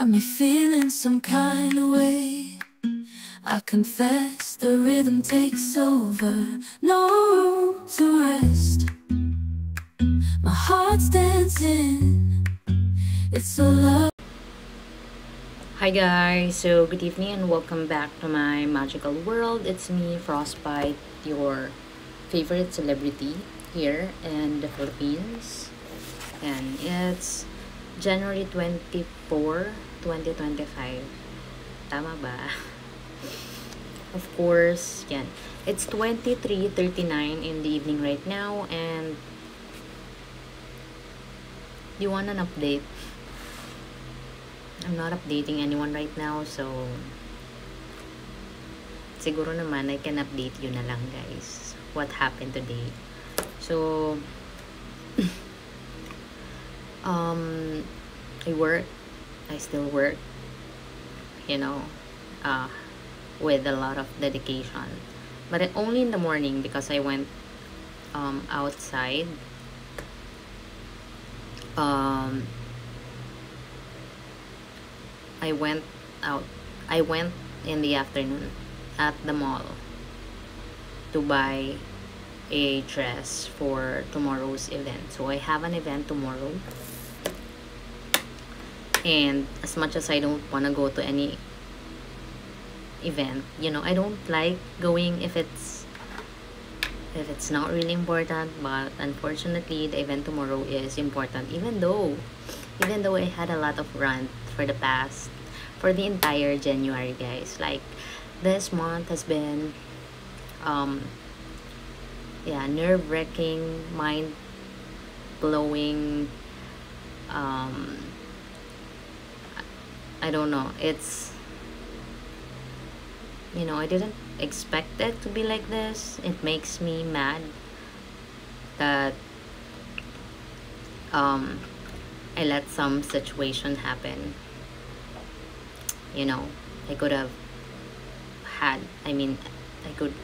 got me feeling some kind of way. I confess the rhythm takes over, no room to rest. My heart's dancing, it's so love. Hi guys, so good evening and welcome back to my magical world. It's me, Frostbite, your favorite celebrity here in the Philippines. And it's January 24, 2025. Tama ba? Of course, yan. It's 23:39 in the evening right now, and you want an update? I'm not updating anyone right now, so siguro naman I can update you na lang, guys, what happened today. So I still work, you know, with a lot of dedication, but only in the morning because I went outside. I went out. I went in the afternoon at the mall to buy a dress for tomorrow's event. So I have an event tomorrow, and as much as I don't want to go to any event, you know, I don't like going if it's not really important. But unfortunately, the event tomorrow is important, even though I had a lot of rant for the entire January, guys. Like, this month has been nerve-wracking, mind-blowing. I don't know, it's, you know, I didn't expect it to be like this. It makes me mad that I let some situation happen. You know, I could have I could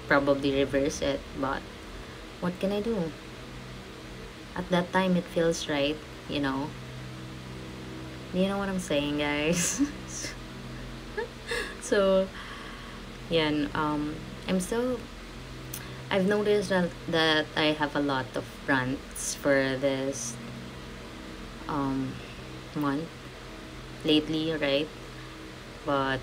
probably reverse it, but what can I do? At that time, it feels right, you know. You know what I'm saying, guys? So, yeah, I've noticed that I have a lot of rants for this month lately, right? But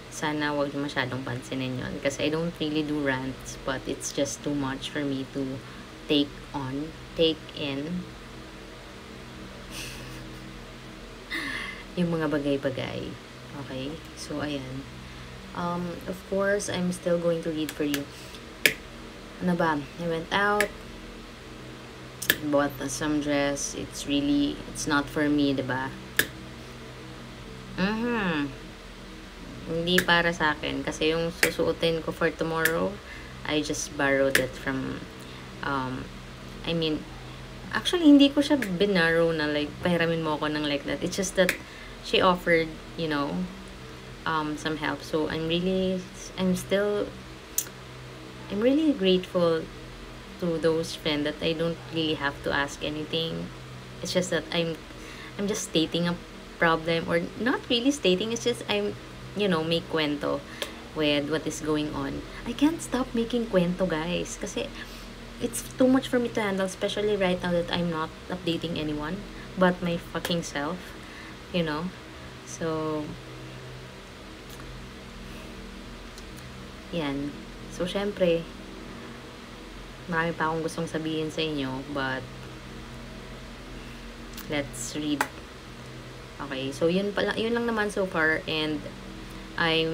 sana wag masyadong pansinin yun, kasi I don't really do rants, but it's just too much for me to take in yung mga bagay-bagay. Okay? So, ayan. Of course, I'm still going to read for you. Ano ba? I went out, bought some dress. It's not for me, diba? Hindi para sa akin. Kasi yung susuotin ko for tomorrow, I just borrowed it from, actually, hindi ko siya binarrow na like, pahiramin mo ako ng like that. It's just that she offered, you know, some help. So I'm really grateful to those friends that I don't really have to ask anything. It's just that I'm just stating a problem, or not really stating, it's just make kwento with what is going on. I can't stop making kwento, guys, kasi it's too much for me to handle, especially right now that I'm not updating anyone but my fucking self, you know. So yan. So syempre, marami pa akong gustong sabihin sa inyo, but let's read. Okay, so yun lang naman so far. And I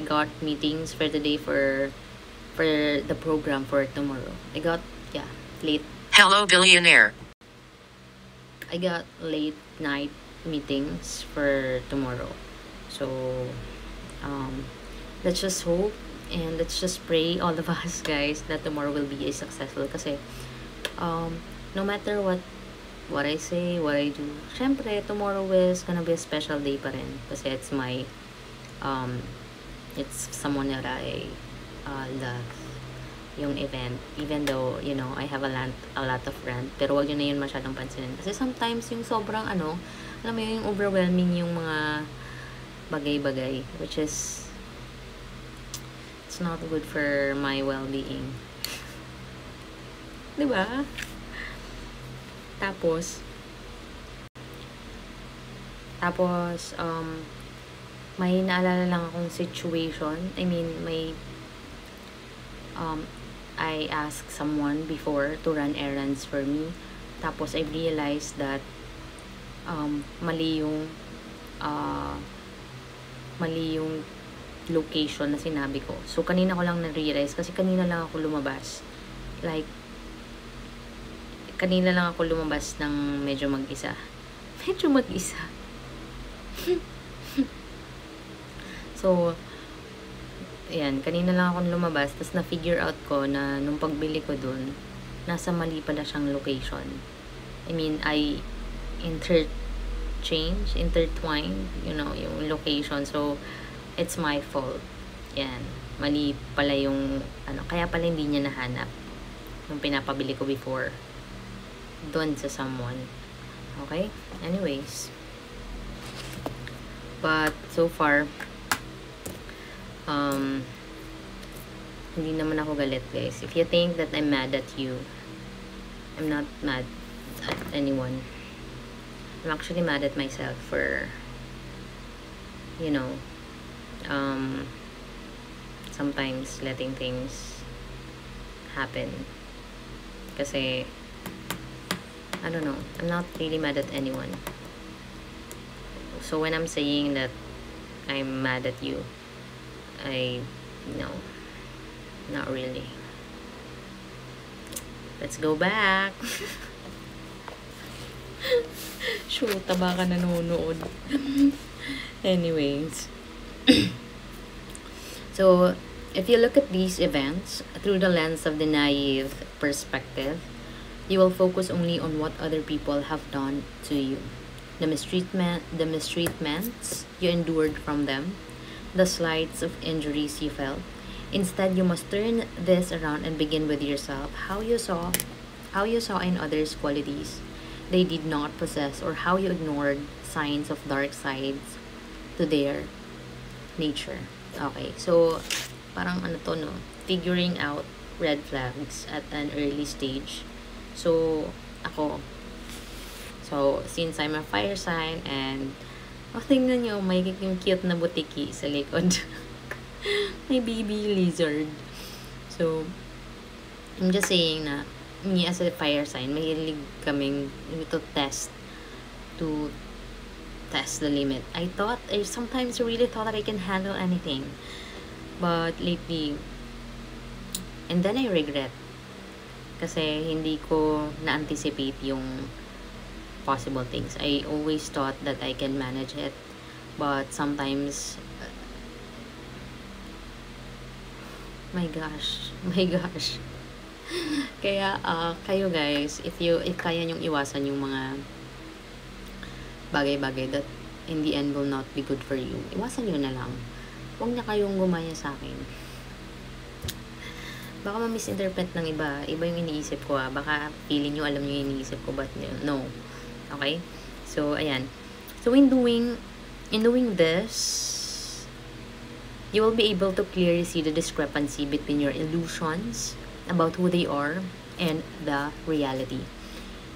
got meetings for the day for the program for tomorrow. I got late. Hello, billionaire. I got late night meetings for tomorrow. So let's just hope and let's just pray, all of us, guys, that tomorrow will be a successful. Kasi no matter what I say, what I do, syempre tomorrow is gonna be a special day pa rin, kasi it's my it's someone that I love, yung event, even though, you know, I have a lot of rant, pero wag yun na yun masyadong pansinin, kasi sometimes yung sobrang alam mo yung overwhelming yung mga bagay-bagay, which is it's not good for my well-being. Diba? Tapos, may naalala lang akong situation. I mean, I asked someone before to run errands for me. Tapos, I realized that mali yung location na sinabi ko. So, kanina ko lang na-realize kasi kanina lang ako lumabas. Like, kanina lang ako lumabas ng medyo mag-isa. Medyo mag-isa. So, ayan, kanina lang ako lumabas, tapos na-figure out ko na nung pagbili ko dun, nasa mali pala siyang location. I mean, I intertwined, yung location. So, it's my fault. Yan. Mali pala yung, kaya pala hindi niya nahanap yung pinapabili ko before doon sa someone. Okay? Anyways. But, so far, hindi naman ako galit, guys. If you think that I'm mad at you, I'm not mad at anyone. I'm actually mad at myself for, sometimes letting things happen. Kasi, I don't know, I'm not really mad at anyone. So when I'm saying that I'm mad at you, no, not really. Let's go back. Shoot, taba ka nanonood. Anyways. So, if you look at these events through the lens of the naive perspective, you will focus only on what other people have done to you. The mistreatments you endured from them, the slights of injuries you felt. Instead, you must turn this around and begin with yourself. How you saw in others qualities they did not possess, or how you ignored signs of dark sides to their nature. Okay, so parang figuring out red flags at an early stage. So since I'm a fire sign and tingnan nyo, may cute na butiki sa likod. May baby lizard. So, I'm just saying na me as a fire sign, mahilig kaming to test the limit. I sometimes really thought that I can handle anything. But lately, and then I regret. Kasi hindi ko na-anticipate yung possible things. I always thought that I can manage it. But sometimes, my gosh. Kaya, kayo guys, if kaya nyong iwasan yung mga bagay-bagay that in the end will not be good for you, iwasan nyo na lang. Huwag na kayong gumaya sa akin. Baka ma-misinterpret ng iba yung iniisip ko baka feeling nyo alam nyo yung iniisip ko, but no. Okay? So, ayan. So, in doing this, you will be able to clearly see the discrepancy between your illusions about who they are and the reality,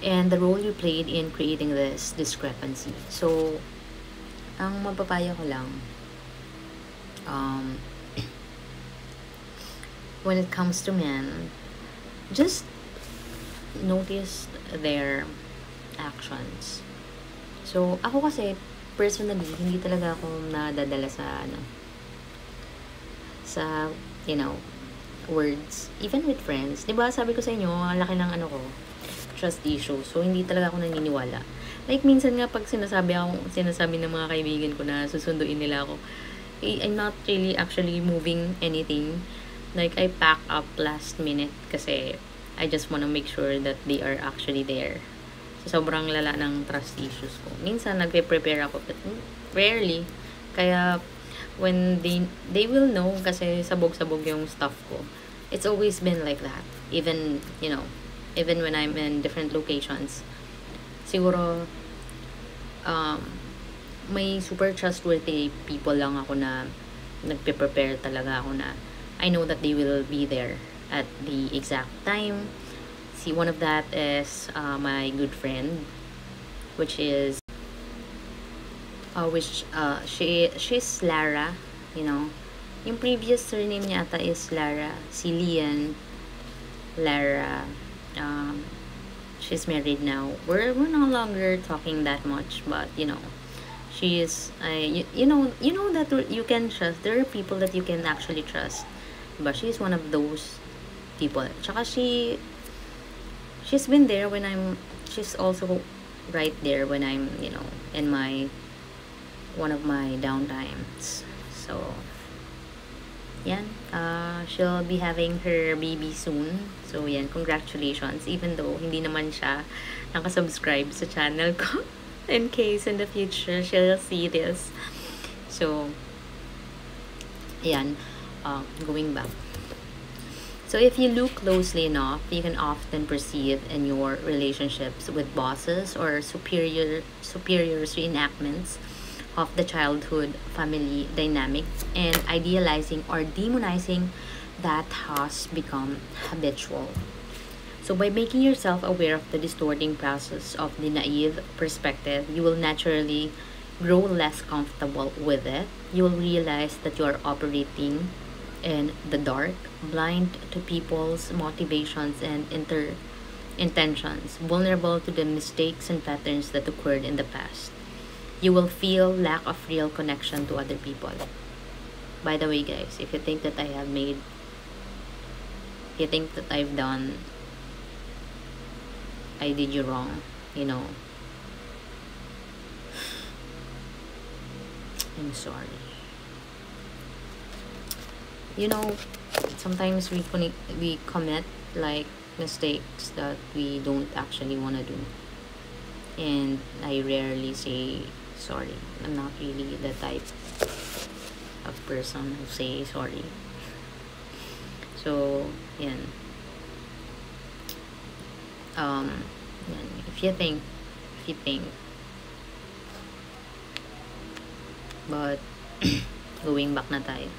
and the role you played in creating this discrepancy. So, ang mapapaya ko lang, when it comes to men, just notice their actions. So, ako kasi, personally, hindi talaga ako nadadala sa words. Even with friends. Diba, sabi ko sa inyo, ang laki ng trust issue. So, hindi talaga ako naniniwala. Like, minsan nga, pag sinasabi ng mga kaibigan ko na susunduin nila ako, I'm not really actually moving anything. Like, I pack up last minute kasi I just wanna make sure that they are actually there. So, sobrang lala ng trust issues ko. Minsan, nagpe-prepare ako, but rarely. Kaya, when they will know kasi sabog-sabog yung stuff ko. It's always been like that. Even when I'm in different locations. Siguro, may super trustworthy people lang ako na nagpe-prepare talaga ako na I know that they will be there at the exact time. See, one of that is my good friend, which is she's Lara, you know. Yung previous surname niya ata is Lara. Si Lian Lara. She's married now. We're no longer talking that much, but you know, she is. You know that you can trust. There are people that you can actually trust, but she's one of those people. Tsaka she's been there when she's also right there when I'm, you know, in my one of my downtimes. So yan, she'll be having her baby soon. So yan, congratulations, even though hindi naman siya nakasubscribe sa channel ko. In case in the future she'll see this. So yan, going back. So if you look closely enough, you can often perceive in your relationships with bosses or superiors reenactments of the childhood family dynamic, and idealizing or demonizing that has become habitual. So by making yourself aware of the distorting process of the naive perspective, you will naturally grow less comfortable with it. You will realize that you are operating in the dark, blind to people's motivations and intentions, vulnerable to the mistakes and patterns that occurred in the past. You will feel lack of real connection to other people. By the way, guys, if you think that I did you wrong, you know, I'm sorry. You know, sometimes we commit like mistakes that we don't actually want to do, and I rarely say sorry. I'm not really the type of person who say sorry. So yan. Yan. If you think but going back na tayo,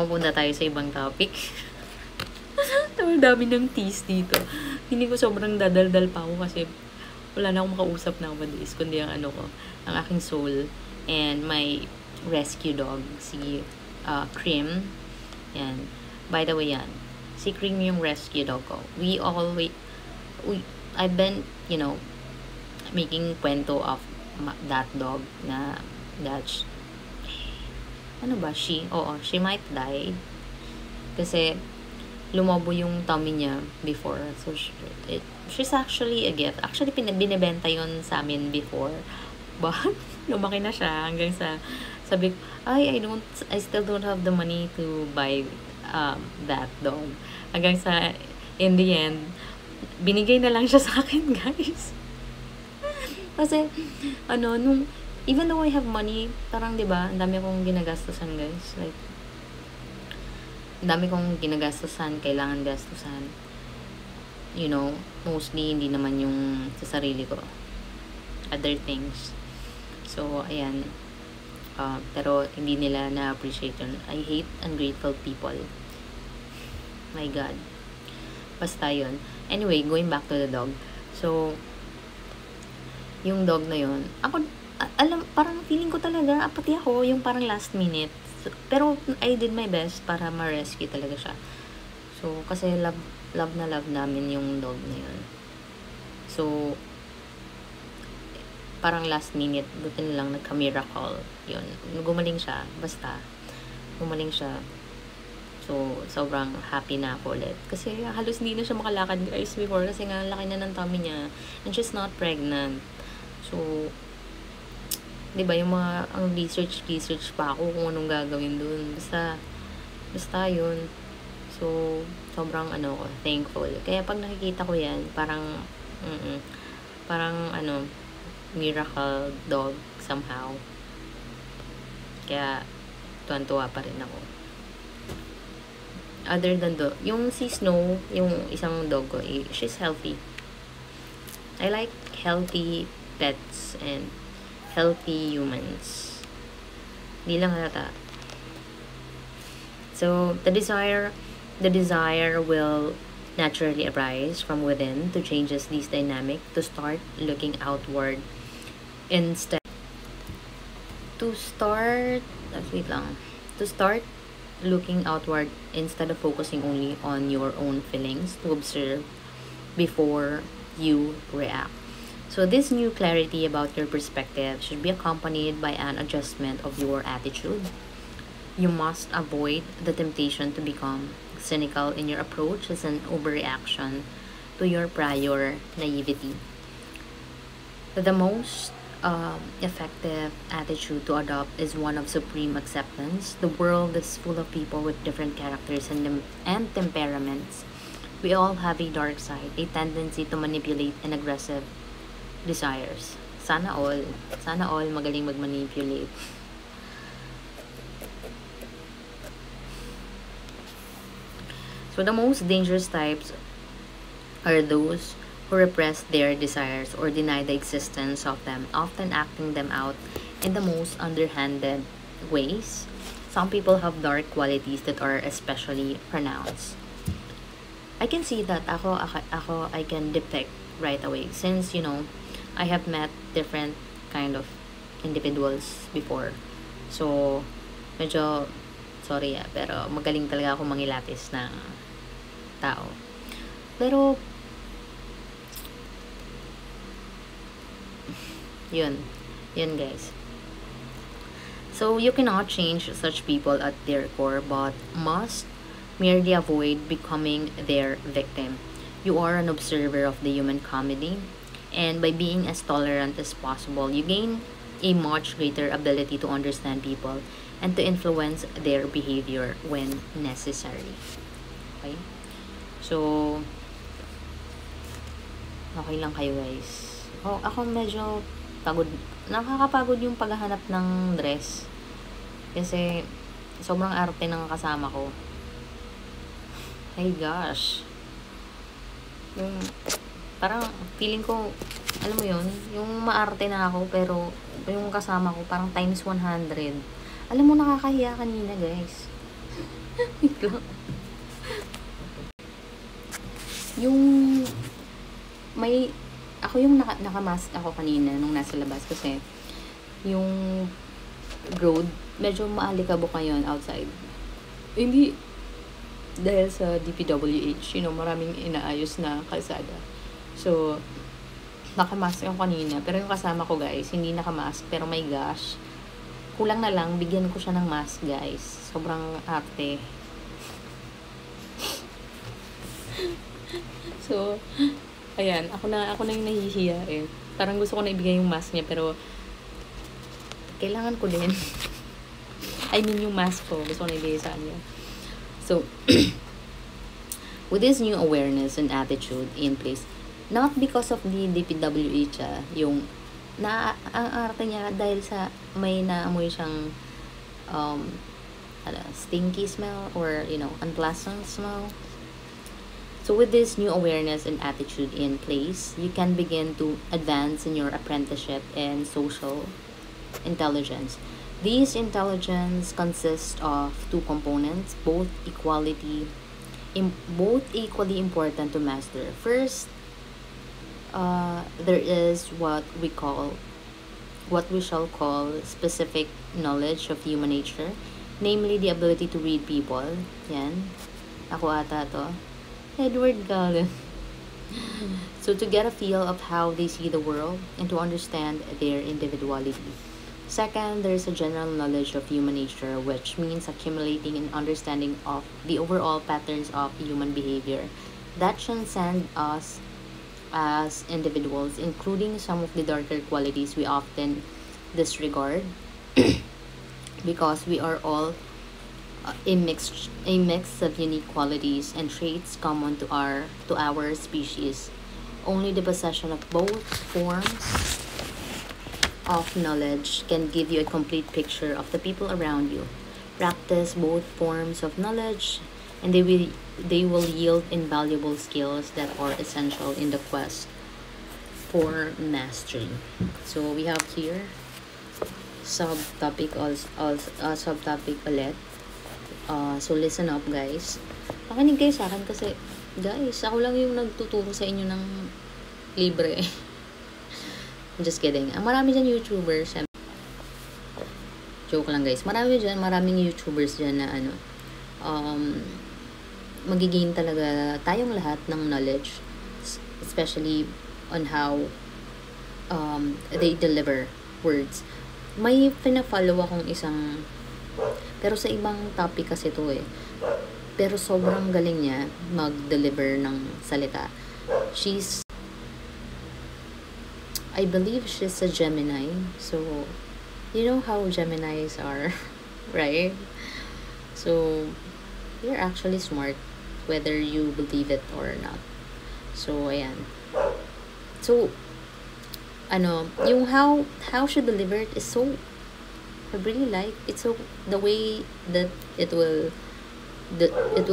punta tayo sa ibang topic. Ang dami ng tease dito. Hindi ko sobrang dadaldal pa ako kasi wala na akong makausap na madalis, kundi ang ang aking soul and my rescue dog, si Cream. Yan. By the way, yan. Si Cream yung rescue dog ko. I've been, you know, making kwento of that dog na she might die kasi lumobo yung tummy niya before. So she's actually a gift. Actually binibenta yun sa amin before, but lumaki na siya hanggang sa sabi ko, I still don't have the money to buy that dog. Hanggang sa in the end binigay na lang siya sa akin, guys. Kasi even though I have money, parang 'di ba, ang dami kong ginagastusan, guys. Like ang dami kong ginagastusan, kailangan gastusan. You know, mostly hindi naman yung sa sarili ko. Other things. So, ayan. Pero hindi nila na-appreciate yun. I hate ungrateful people. My God. Basta yun. Anyway, going back to the dog. So, yung dog na yun, parang feeling ko talaga, pati ako, yung parang last minute. So, pero, I did my best para ma-rescue talaga siya. So, kasi love na love namin yung dog na yun. So, parang last minute, buti na lang nagka-miracle. Yun, gumaling siya. Basta, gumaling siya. So, sobrang happy na ako ulit. Kasi halos hindi na siya makalakad, guys, before. Kasi nga, laki na ng tummy niya. And she's not pregnant. So, diba, yung mga, ang research pa ako kung anong gagawin dun. Basta yun. So, sobrang, thankful. Kaya pag nakikita ko yan, parang, miracle dog somehow. Kaya, tuwan-tuwa pa rin ako. Other than yung si Snow, yung isang dog ko, she's healthy. I like healthy pets and healthy humans. Di lang halata. So the desire will naturally arise from within to changes this dynamic, to start looking outward instead to start wait lang to start looking outward instead of focusing only on your own feelings, to observe before you react. So this new clarity about your perspective should be accompanied by an adjustment of your attitude. You must avoid the temptation to become cynical in your approach as an overreaction to your prior naivety. The most effective attitude to adopt is one of supreme acceptance. The world is full of people with different characters and temperaments. We all have a dark side, a tendency to manipulate and aggressive desires. Sana all magaling mag-manipulate. So the most dangerous types are those who repress their desires or deny the existence of them, often acting them out in the most underhanded ways. Some people have dark qualities that are especially pronounced. I can see that I can depict right away, since I have met different kind of individuals before. So medyo sorry pero magaling talaga ako mangilatis ng tao. Pero yun guys. So you cannot change such people at their core, but must merely avoid becoming their victim. You are an observer of the human comedy, and by being as tolerant as possible, you gain a much greater ability to understand people and to influence their behavior when necessary. Okay? So, okay lang kayo guys. Ako medyo pagod. Nakakapagod yung paghahanap ng dress. Kasi, sobrang arte ng kasama ko. My gosh. Yung, parang, feeling ko, alam mo yun, yung maarte na ako, pero, yung kasama ko, parang times 100. Alam mo, nakakahiya kanina, guys. Wait lang. Yung, ako yung nakamask ako kanina nung nasa labas kasi yung road medyo maalikabok ngayon outside. Hindi dahil sa DPWH, maraming inaayos na kalsada. So, nakamask ako kanina. Pero yung kasama ko guys, hindi nakamask. Pero my gosh, kulang na lang, bigyan ko siya ng mask guys. Sobrang arte. So, ayan, ako na yung nahihiya eh. Parang gusto ko na ibigay yung mask niya, pero kailangan ko din. I mean, yung mask ko, gusto ko na ibigay sa kanya. So, with this new awareness and attitude in place, not because of the DPWH, yung ang arte niya dahil sa may naamoy siyang stinky smell or, unpleasant smell. So with this new awareness and attitude in place, you can begin to advance in your apprenticeship in social intelligence. These intelligence consists of two components, both equally important to master. First, there is what we shall call specific knowledge of human nature, namely the ability to read people. Yan. Ako ata to. Edward Cullen. So to get a feel of how they see the world and to understand their individuality. Second, there is a general knowledge of human nature, which means accumulating an understanding of the overall patterns of human behavior that transcend us as individuals, including some of the darker qualities we often disregard because we are all a mix of unique qualities and traits common to our species. Only the possession of both forms of knowledge can give you a complete picture of the people around you. Practice both forms of knowledge, and they will yield invaluable skills that are essential in the quest for mastery. So we have here subtopic ulit. So listen up guys. Makinig kayo sa akin kasi guys, ako lang yung nagtuturo sa inyo ng libre. Just kidding. Marami dyan YouTubers. Joke lang guys. Maraming YouTubers dyan na magiging talaga tayong lahat ng knowledge, especially on how they deliver words. May pina-follow akong isang, pero sa ibang topic kasi to pero sobrang galing niya mag-deliver ng salita. I believe she's a Gemini. So you know how Geminis are, right? So they're actually smart, whether you believe it or not. So ayan. So yung how she delivered is so, I really like it. So the way that it will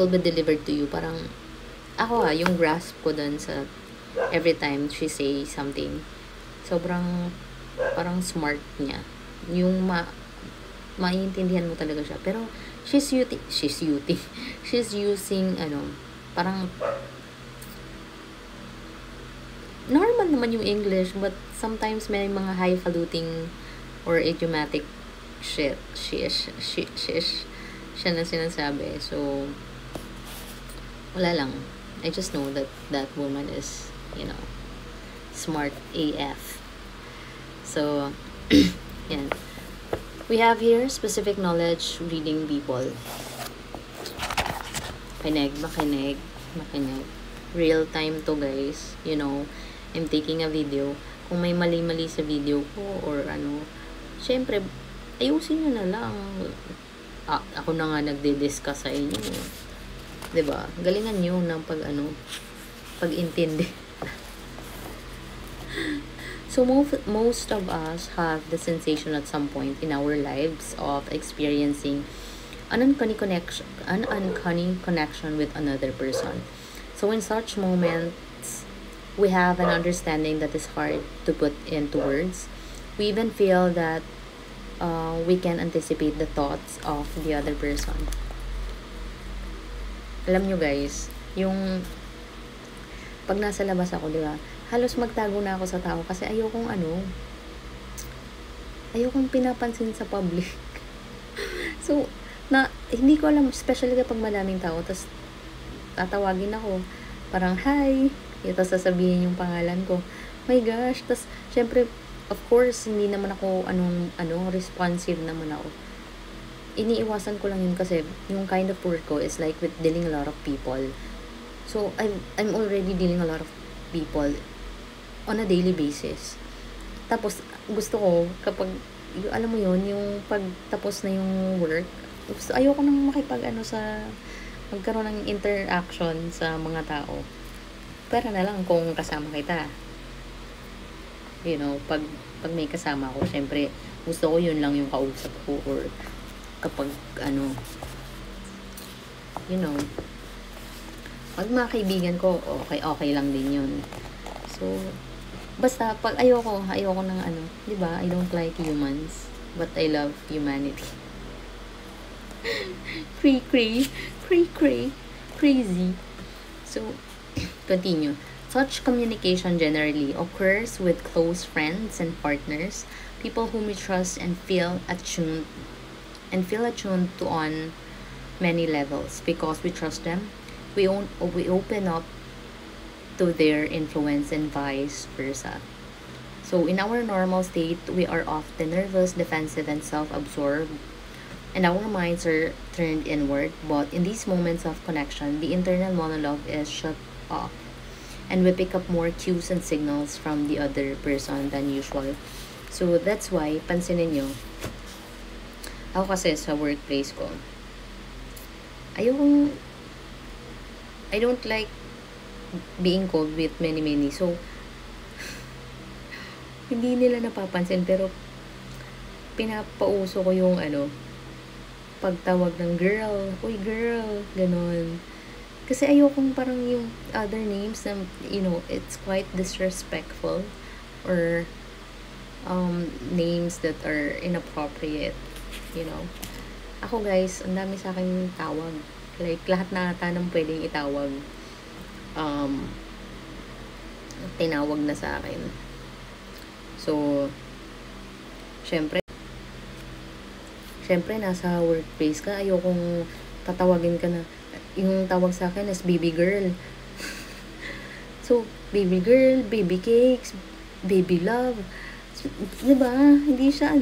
be delivered to you, parang ako yung grasp ko dun sa every time she say something, sobrang parang smart niya. Yung maintindihan mo talaga siya. Pero she's using parang normal naman yung English, but sometimes may mga highfalutin or idiomatic shit siya na sinasabi. So wala lang, I just know that woman is smart AF. So yan, we have here specific knowledge reading people. Makinig. Real time to guys. I'm taking a video. Kung may mali-mali sa video ko or syempre ayusin nyo na lang. Ako na nga nagdi-discuss sa inyo, diba? Galingan nyo ng pag-intindi. So most of us have the sensation at some point in our lives of experiencing an uncanny connection with another person. So in such moments, we have an understanding that is hard to put into words. We even feel that we can anticipate the thoughts of the other person. Alam nyo guys, yung pag nasa labas ako, diba, halos magtago na ako sa tao kasi ayokong pinapansin sa public. So hindi ko alam, especially kapag madaming tao, tapos tatawagin ako, parang hi, tapos sasabihin yung pangalan ko, my gosh, tapos syempre of course hindi naman ako responsive naman ako. Iniiwasan ko lang yun kasi yung kind of work ko is like with dealing a lot of people. So I'm already dealing a lot of people on a daily basis. Tapos gusto ko kapag alam mo yun, yung pagtapos na yung work, ayoko nang magkaroon ng interaction sa mga tao. Pero na lang kung kasama kita. Pag may kasama ko, syempre gusto ko yun lang yung kausap ko, or kapag pag mga kaibigan ko, okay lang din yun. So basta pag ayoko ng diba, I don't like humans, but I love humanity. Crazy. So continue. Such communication generally occurs with close friends and partners, people whom we trust and feel attuned to on many levels. Because we trust them, we open up to their influence and vice versa. So in our normal state, we are often nervous, defensive, and self-absorbed, and our minds are turned inward. But in these moments of connection, the internal monologue is shut off, and we pick up more cues and signals from the other person than usual. So that's why, pansinin nyo, ako kasi sa workplace ko, I don't like being called with many. So hindi nila napapansin, pero pinapauso ko yung pagtawag ng girl, uy girl, ganon. Kasi ayokong parang yung other names na, it's quite disrespectful, or names that are inappropriate, you know. Ako guys, ang dami sa akin tawag. Like, lahat na ata ng pwedeng itawag, um, tinawag na sa akin. So, syempre, nasa workplace ka, ayokong tatawagin ka na, yung tawag sa akin is baby girl. So, baby girl, baby cakes, baby love. Diba? Hindi siya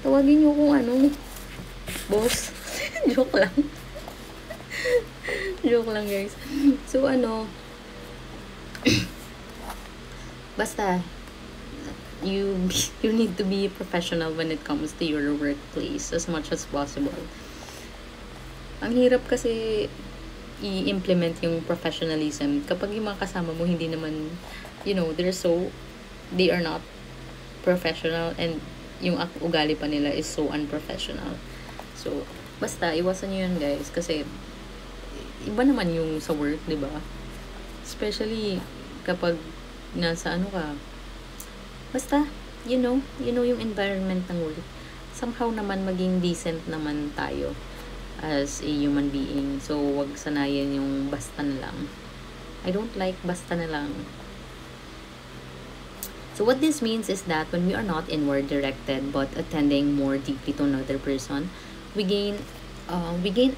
tawagin niyo kung boss. Joke lang. Joke lang guys. So, basta, you need to be professional when it comes to your workplace as much as possible. Ang hirap kasi i-implement yung professionalism kapag yung mga kasama mo hindi naman, they are not professional, and yung ugali pa nila is so unprofessional. So, basta, iwasan nyo yun guys, kasi iba naman yung sa work, di ba? Especially kapag nasa ka, basta, yung environment ng work. Somehow naman maging decent naman tayo as a human being. So, wag sanayin yung basta na lang. I don't like basta na lang. So what this means is that when we are not inward directed but attending more deeply to another person, we gain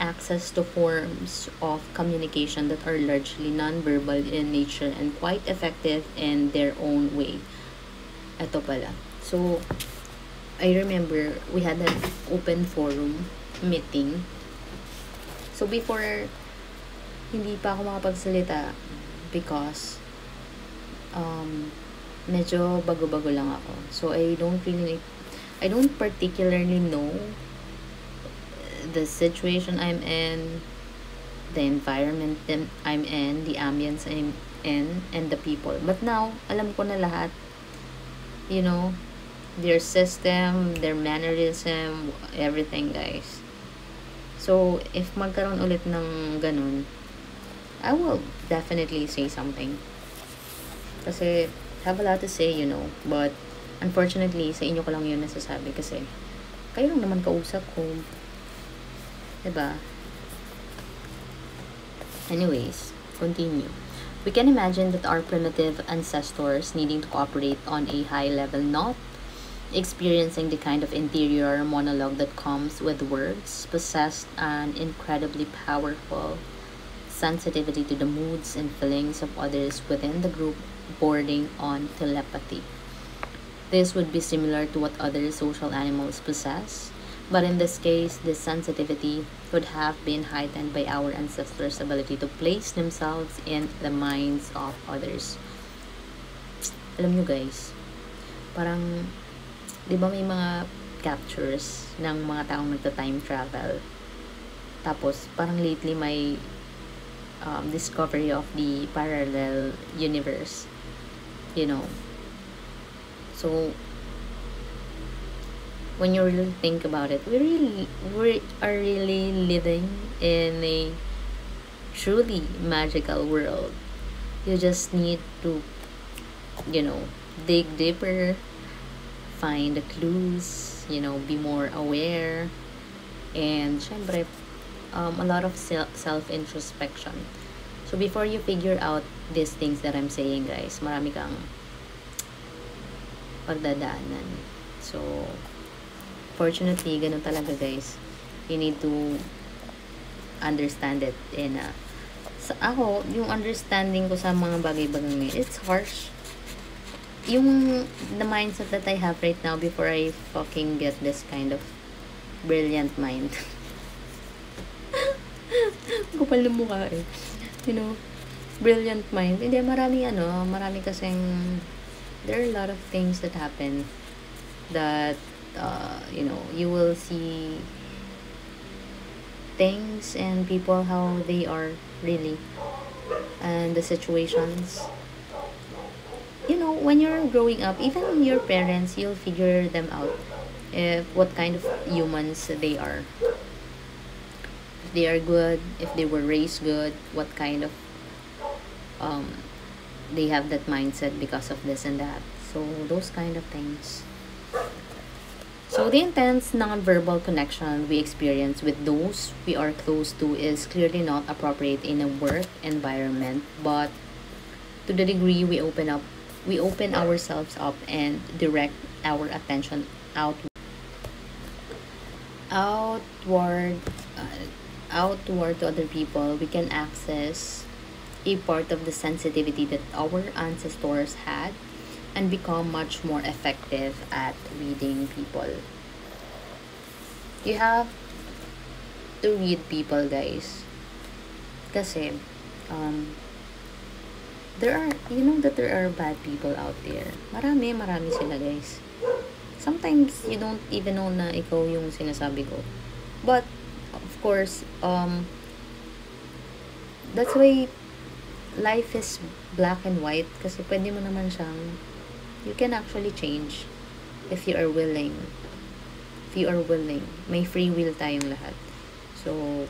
access to forms of communication that are largely non-verbal in nature and quite effective in their own way. Ito pala. So, I remember we had an open forum meeting. So before, hindi pa ako makapagsalita because medyo bago-bago lang ako. So, I don't particularly know the situation I'm in, the environment that I'm in, the ambience I'm in, and the people. But now, alam ko na lahat. Their system, their mannerism, everything, guys. So, if magkaroon ulit ng ganun, I will definitely say something. Kasi, have a lot to say, but unfortunately, sa inyo ko lang yun nasasabi kasi kayo lang naman kausap ko. Diba? Anyways, continue. We can imagine that our primitive ancestors needing to cooperate on a high level, not experiencing the kind of interior monologue that comes with words, possessed an incredibly powerful sensitivity to the moods and feelings of others within the group, bordering on telepathy. This would be similar to what other social animals possess, but in this case, this sensitivity would have been heightened by our ancestors' ability to place themselves in the minds of others. Alam nyo guys, parang, di ba may mga captures ng mga taong nagta-time travel? Tapos, parang lately may discovery of the parallel universe. So when you really think about it, we are really living in a truly magical world. You just need to dig deeper, find the clues, be more aware, and syempre a lot of self-introspection. So before you figure out these things that I'm saying, guys, marami kang pagdadaanan. So, fortunately, ganun talaga, guys. You need to understand it. And, ako, yung understanding ko sa mga bagay-bagay, it's harsh. The mindset that I have right now before I fucking get this kind of brilliant mind. Kupal na mukha eh. Brilliant mind. Hindi, marami kasing, there are a lot of things that happen that, you will see things and people how they are really, and the situations. When you're growing up, even your parents, you'll figure them out if what kind of humans they are. If they are good, if they were raised good, what kind of they have that mindset because of this and that. So, those kind of things. So, the intense non-verbal connection we experience with those we are close to is clearly not appropriate in a work environment, but to the degree we open ourselves up and direct our attention outward, uh, outward to other people, we can access a part of the sensitivity that our ancestors had and become much more effective at reading people. You have to read people, guys. Kasi, um, that there are bad people out there. Marami sila, guys. Sometimes, you don't even know na ikaw yung sinasabi ko. But, of course, that's why life is black and white. Kasi pwede mo naman siyang, you can actually change if you are willing. If you are willing. May free will tayong lahat. So,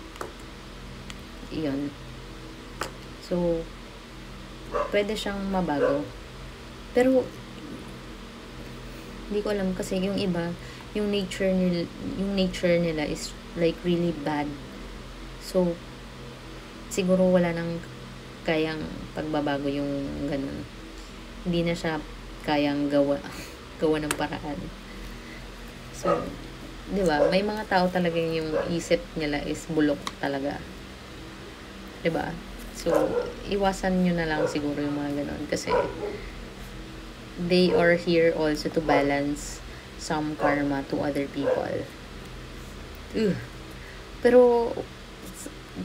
yun. So, pwede siyang mabago. Pero, hindi ko alam kasi yung iba, yung nature nila is like really bad. So, siguro wala nang kayang pagbabago yung ganun. Hindi na siya kayang gawa ng paraan. So, di ba? May mga tao talaga yung isip nila is bulok talaga. Di ba? So, iwasan nyo na lang siguro yung mga ganun. Kasi, they are here also to balance some karma to other people. Ugh. Pero,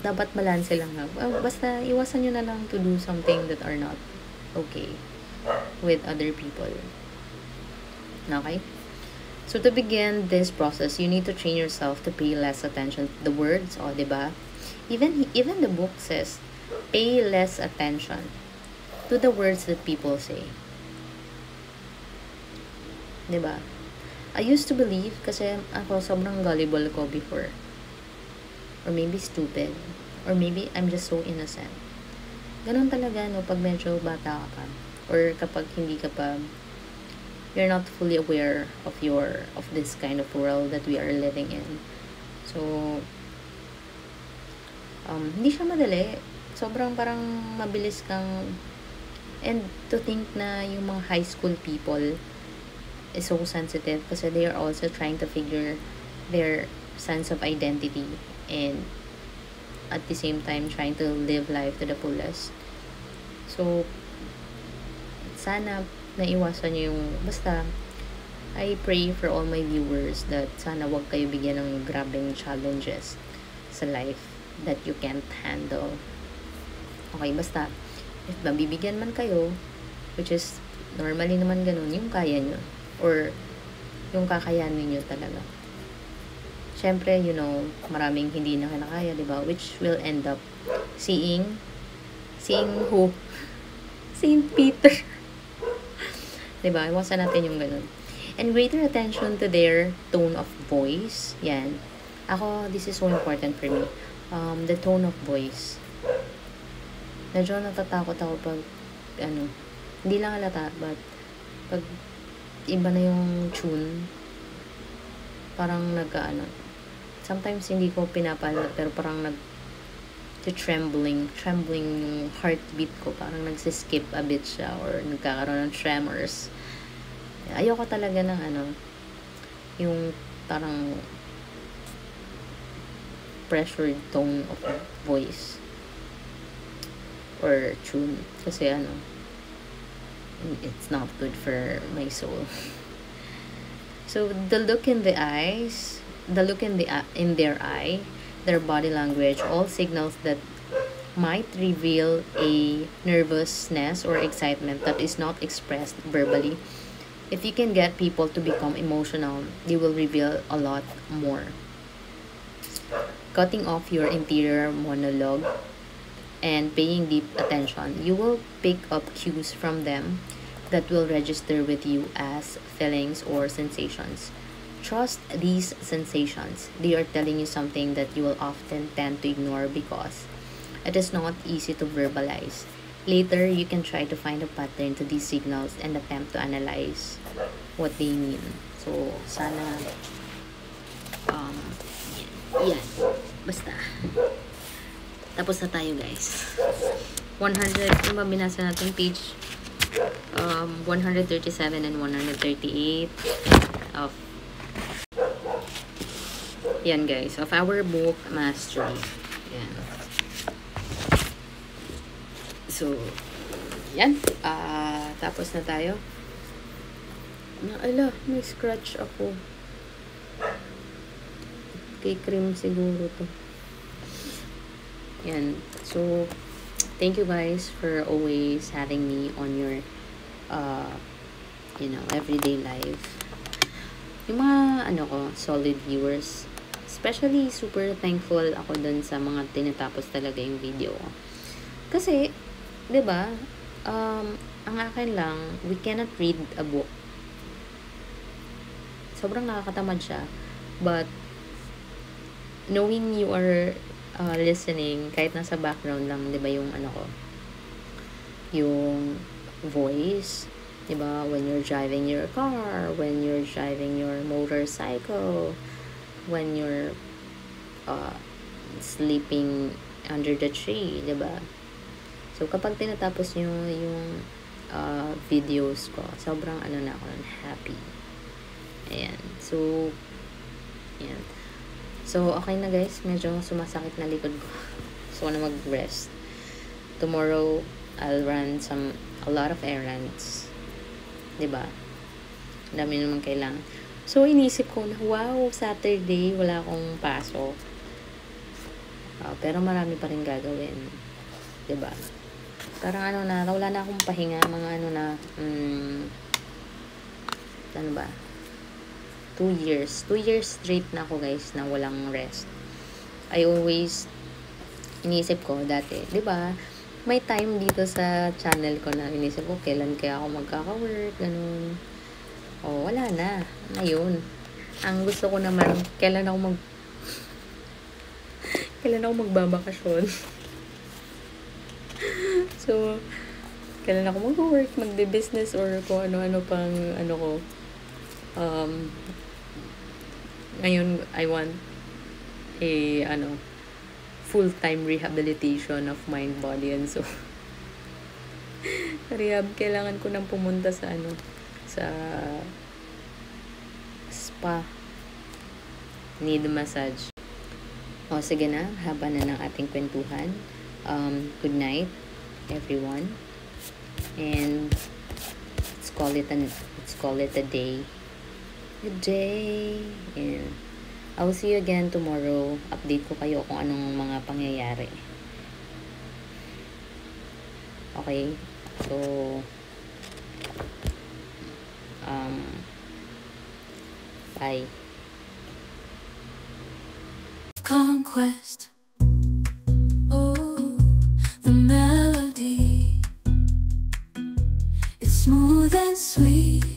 dapat balanse lang ha. Basta, iwasan nyo na lang to do something that are not okay with other people. Okay? So, to begin this process, you need to train yourself to pay less attention to the words. O, diba? Even the book says, pay less attention to the words that people say. Diba? I used to believe, kasi ako sobrang gullible ko before. Or maybe stupid. Or maybe I'm just so innocent. Ganun talaga, no, pag medyo bata ka pa. Or kapag hindi ka pa, you're not fully aware of this kind of world that we are living in. So, hindi siya madali. Sobrang parang mabilis kang, and to think na yung mga high school people is so sensitive kasi they are also trying to figure their sense of identity and at the same time trying to live life to the fullest. So, sana naiwasan nyo yung, basta, I pray for all my viewers that sana wag kayo bigyan ng grabing challenges sa life that you can't handle. Okay, basta, if mabibigyan man kayo, which is, normally naman ganun, yung kaya nyo, or yung kakayanin nyo talaga. Syempre, maraming hindi na kinakaya, diba? Which will end up seeing who? Saint Peter. Diba? Iwasan natin yung ganun. And greater attention to their tone of voice. Yan. Ako, this is so important for me. The tone of voice. Medyo natatakot ako pag, hindi lang halata, but pag iba na yung tune, parang sometimes hindi ko pinapalat, pero parang trembling yung heartbeat ko, parang nagsiskip a bit siya, or nagkakaroon ng tremors. Ayoko talaga ng yung parang pressured tone of voice or tune, kasi it's not good for my soul. So the look in their eye, their body language, all signals that might reveal a nervousness or excitement that is not expressed verbally. If you can get people to become emotional, they will reveal a lot more. Cutting off your interior monologue and paying deep attention, you will pick up cues from them that will register with you as feelings or sensations. Trust these sensations. They are telling you something that you will often tend to ignore because it is not easy to verbalize. Later, you can try to find a pattern to these signals and attempt to analyze what they mean. So, sana, yan. Basta. Tapos na tayo, guys. 100, yung binasa natin page 137 and 138 of yan, guys, of our book Mastery. Yan. So, yan. Tapos na tayo. Ala, may scratch ako. Kay cream siguro to. Yan. So, thank you guys for always having me on your everyday life. Yung mga solid viewers, especially super thankful ako dun sa mga tinatapos talaga yung video ko. Kasi 'di ba? Ang akin lang, we cannot read a book. Sobrang nakakatamad siya. But knowing you are listening, kahit nasa background lang, 'di ba, yung yung voice, 'di ba, when you're driving your car, when you're driving your motorcycle, when you're sleeping under the tree, 'di ba? So kapag tinatapos nyo yung videos ko, sobrang na ako, happy. Ayan. So ayan. So okay na, guys, medyo sumasakit na likod ko. So na mag-rest. Tomorrow I'll run a lot of errands. 'Di ba? Dami naman kailangan. So inisip ko na, wow, Saturday wala akong pasok. Pero marami pa rin gagawin. 'Di ba? Parang wala na akong pahinga, mga 2 years. 2 years straight na ako, guys, na walang rest. I always inisip ko dati, 'di ba? May time dito sa channel ko na inisip ko kailan kaya ako magkaka-work, ganun. Wala na. Ngayon, ang gusto ko naman, kailan ako magbabakasyon. So, kailan ako mag-work, magbe-business, or kung ano-ano pang ko. Ngayon, I want a full-time rehabilitation of mind, body, and soul. Rehab, kailangan ko nang pumunta sa sa spa. Need massage. Sige na, haba na ng ating kwentuhan. Good night, everyone, and let's call it a day. Good day, and I'll see you again tomorrow. Update ko kayo kung anong mga pangyayari. Okay, so bye. Conquest. Oh, the melody. It's smooth and sweet.